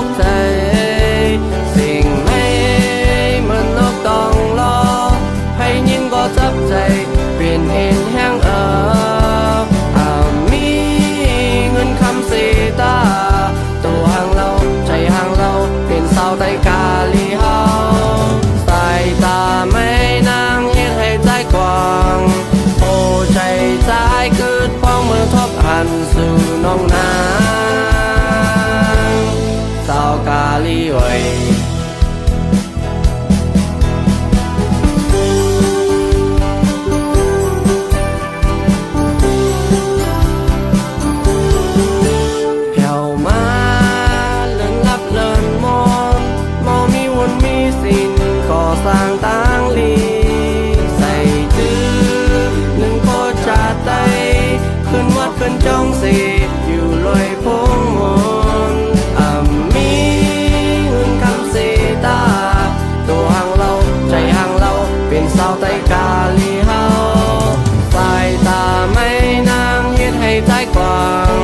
อกใจสิ่งไม่เหมือนนกต้องรอให้ยินก็จับใจเปลี่ยนเห็นแห้งมีเงินคำสีตาตัวห่างเราใจห่างเราเป็นสาวไต้กาลีเฮาสายตาไม่นางเห็นให้ใจกว้างโอ้ใจใจเกิดพ้องเมื่อทบหันสู่น้องนางสาวกาลีเว้ยสร้างต่างลีใส่จื้อหนึ่งโคชาไตขึ้นวัดขึ้นจองสีอยู่ลอยพงมนมีเงินคำสีตาตัวห่างเราใจห่างเราเป็นสาวไต้กาลีเฮาสายตาไม่นางเฮ็ดให้ใจกว้าง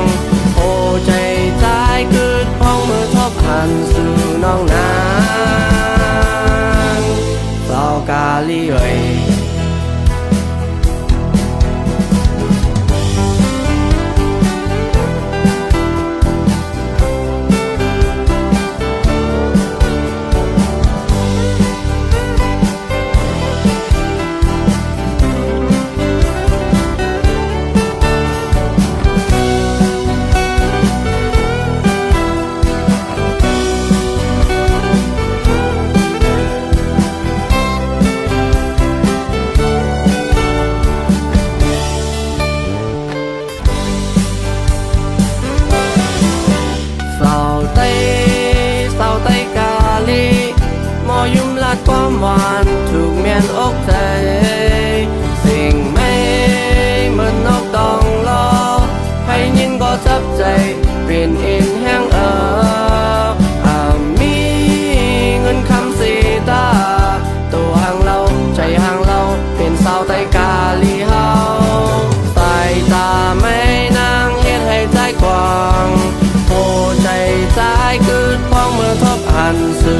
โอ้ใจใจเกิดพ้องเมื่อทบหันสู่น้องนากาลีเว้ยยุ่มลัดความหวานถูกเมียนอกใจสิ่งไม่เหมือนนกต้องรอให้ยินก็จับใจเปลี่ยนเอ็นแห้งมีเงินคำสีตาตัวห่างเราใจห่างเราเป็นสาวไต้กาลีเฮาสายตาไม่นางเฮ็ดให้ใจกว้างโอ้ใจใจเกิดพ้องเมื่อทบหันสื่อ